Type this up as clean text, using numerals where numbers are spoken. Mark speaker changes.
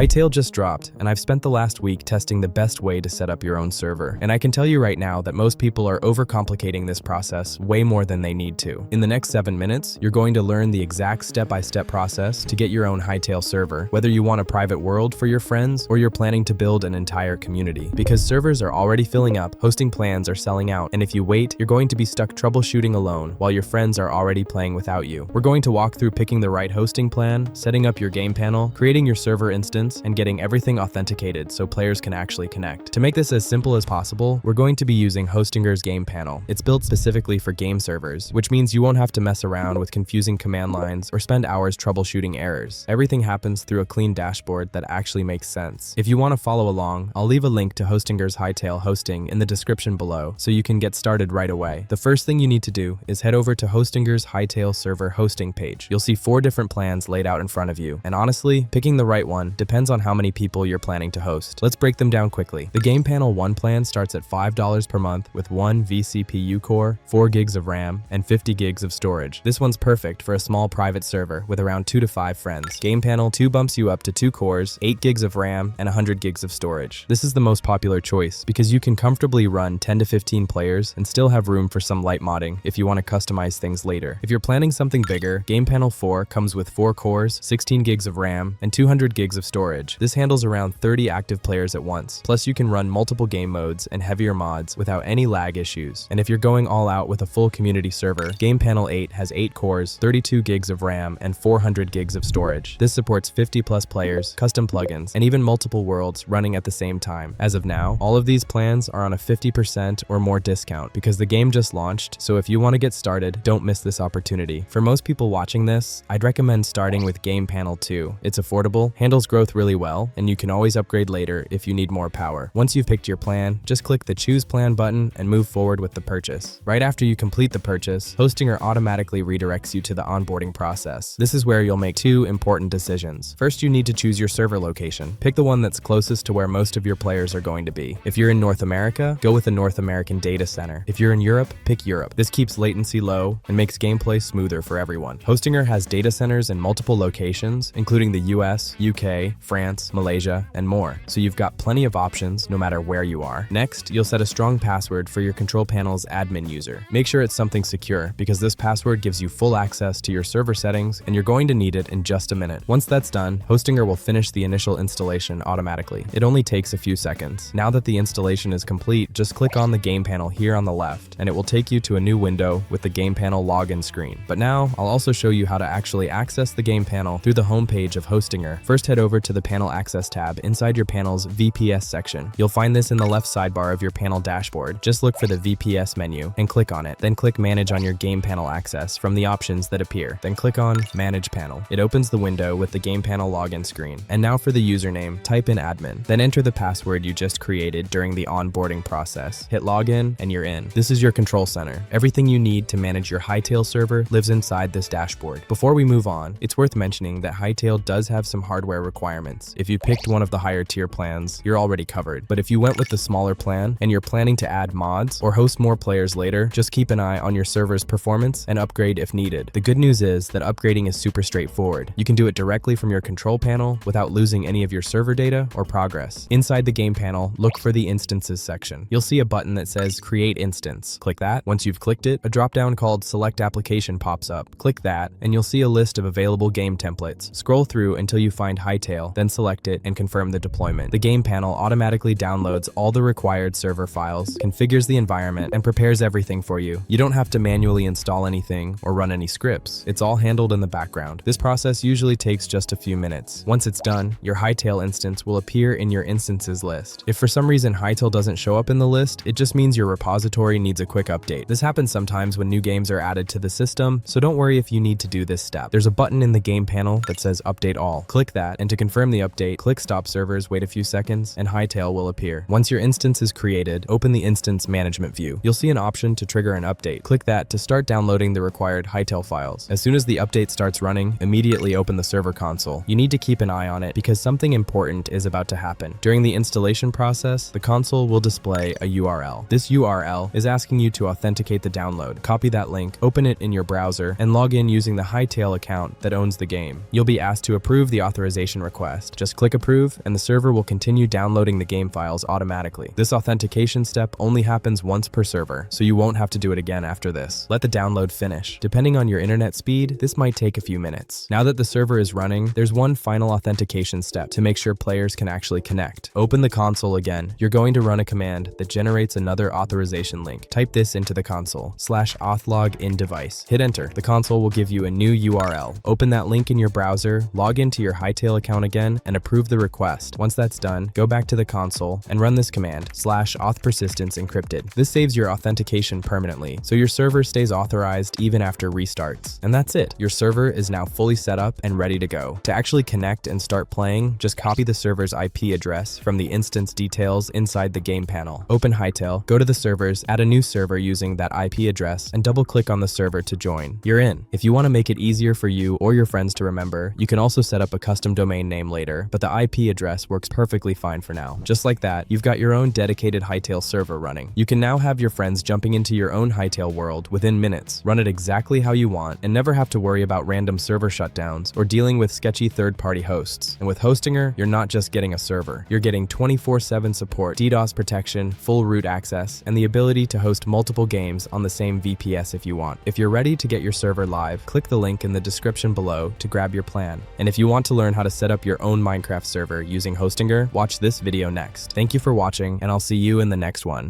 Speaker 1: Hytale just dropped, and I've spent the last week testing the best way to set up your own server. And I can tell you right now that most people are overcomplicating this process way more than they need to. In the next 7 minutes, you're going to learn the exact step-by-step process to get your own Hytale server, whether you want a private world for your friends or you're planning to build an entire community. Because servers are already filling up, hosting plans are selling out, and if you wait, you're going to be stuck troubleshooting alone while your friends are already playing without you. We're going to walk through picking the right hosting plan, setting up your game panel, creating your server instance, and getting everything authenticated so players can actually connect. To make this as simple as possible, we're going to be using Hostinger's game panel. It's built specifically for game servers, which means you won't have to mess around with confusing command lines or spend hours troubleshooting errors. Everything happens through a clean dashboard that actually makes sense. If you want to follow along, I'll leave a link to Hostinger's Hytale hosting in the description below so you can get started right away. The first thing you need to do is head over to Hostinger's Hytale server hosting page. You'll see 4 different plans laid out in front of you, and honestly, picking the right one depends on how many people you're planning to host. Let's break them down quickly. The Game Panel 1 plan starts at $5 per month with 1 vCPU core, 4 gigs of RAM, and 50 gigs of storage. This one's perfect for a small private server with around 2 to 5 friends. Game Panel 2 bumps you up to 2 cores, 8 gigs of RAM, and 100 gigs of storage. This is the most popular choice because you can comfortably run 10 to 15 players and still have room for some light modding if you want to customize things later. If you're planning something bigger, Game Panel 4 comes with 4 cores, 16 gigs of RAM, and 200 gigs of storage. This handles around 30 active players at once. Plus, you can run multiple game modes and heavier mods without any lag issues. And if you're going all out with a full community server, Game Panel 8 has 8 cores, 32 gigs of RAM, and 400 gigs of storage. This supports 50 plus players, custom plugins, and even multiple worlds running at the same time. As of now, all of these plans are on a 50% or more discount because the game just launched, so if you want to get started, don't miss this opportunity. For most people watching this, I'd recommend starting with Game Panel 2. It's affordable, handles growth really well, and you can always upgrade later if you need more power. Once you've picked your plan, just click the Choose Plan button and move forward with the purchase. Right after you complete the purchase, Hostinger automatically redirects you to the onboarding process. This is where you'll make 2 important decisions. First, you need to choose your server location. Pick the one that's closest to where most of your players are going to be. If you're in North America, go with a North American data center. If you're in Europe, pick Europe. This keeps latency low and makes gameplay smoother for everyone. Hostinger has data centers in multiple locations, including the US, UK, France, Malaysia, and more. So you've got plenty of options no matter where you are. Next, you'll set a strong password for your control panel's admin user. Make sure it's something secure because this password gives you full access to your server settings and you're going to need it in just a minute. Once that's done, Hostinger will finish the initial installation automatically. It only takes a few seconds. Now that the installation is complete, just click on the game panel here on the left and it will take you to a new window with the game panel login screen. But now, I'll also show you how to actually access the game panel through the home page of Hostinger. First, head over to the Panel Access tab inside your panel's VPS section. You'll find this in the left sidebar of your panel dashboard. Just look for the VPS menu and click on it. Then click Manage on your game panel access from the options that appear. Then click on Manage Panel. It opens the window with the game panel login screen. And now for the username, type in admin. Then enter the password you just created during the onboarding process. Hit login and you're in. This is your control center. Everything you need to manage your Hytale server lives inside this dashboard. Before we move on, it's worth mentioning that Hytale does have some hardware requirements. If you picked one of the higher tier plans, you're already covered. But if you went with the smaller plan and you're planning to add mods or host more players later, just keep an eye on your server's performance and upgrade if needed. The good news is that upgrading is super straightforward. You can do it directly from your control panel without losing any of your server data or progress. Inside the game panel, look for the Instances section. You'll see a button that says Create Instance. Click that. Once you've clicked it, a drop-down called Select Application pops up. Click that, and you'll see a list of available game templates. Scroll through until you find Hytale, then select it and confirm the deployment. The game panel automatically downloads all the required server files, configures the environment, and prepares everything for you. You don't have to manually install anything or run any scripts. It's all handled in the background. This process usually takes just a few minutes. Once it's done, your Hytale instance will appear in your instances list. If for some reason Hytale doesn't show up in the list, it just means your repository needs a quick update. This happens sometimes when new games are added to the system, so don't worry if you need to do this step. There's a button in the game panel that says Update All. Click that, and to confirm the update, click Stop Servers, wait a few seconds, and Hytale will appear. Once your instance is created, open the Instance Management view. You'll see an option to trigger an update. Click that to start downloading the required Hytale files. As soon as the update starts running, immediately open the server console. You need to keep an eye on it because something important is about to happen. During the installation process, the console will display a URL. This URL is asking you to authenticate the download. Copy that link, open it in your browser, and log in using the Hytale account that owns the game. You'll be asked to approve the authorization request. request. Just click approve, and the server will continue downloading the game files automatically. This authentication step only happens once per server, so you won't have to do it again after this. Let the download finish. Depending on your internet speed, this might take a few minutes. Now that the server is running, there's one final authentication step to make sure players can actually connect. Open the console again. You're going to run a command that generates another authorization link. Type this into the console, /auth-login-device. Hit enter. The console will give you a new URL. Open that link in your browser, log into your Hytale account again, and approve the request. Once that's done, go back to the console and run this command, /auth-persistence encrypted. This saves your authentication permanently, so your server stays authorized even after restarts. And that's it. Your server is now fully set up and ready to go. To actually connect and start playing, just copy the server's IP address from the instance details inside the game panel. Open Hytale, go to the servers, add a new server using that IP address, and double-click on the server to join. You're in. If you want to make it easier for you or your friends to remember, you can also set up a custom domain name later, but the IP address works perfectly fine for now. Just like that, you've got your own dedicated Hytale server running. You can now have your friends jumping into your own Hytale world within minutes, run it exactly how you want, and never have to worry about random server shutdowns or dealing with sketchy third-party hosts. And with Hostinger, you're not just getting a server. You're getting 24/7 support, DDoS protection, full root access, and the ability to host multiple games on the same VPS if you want. If you're ready to get your server live, click the link in the description below to grab your plan. And if you want to learn how to set up your own Minecraft server using Hostinger, watch this video next. Thank you for watching, and I'll see you in the next one.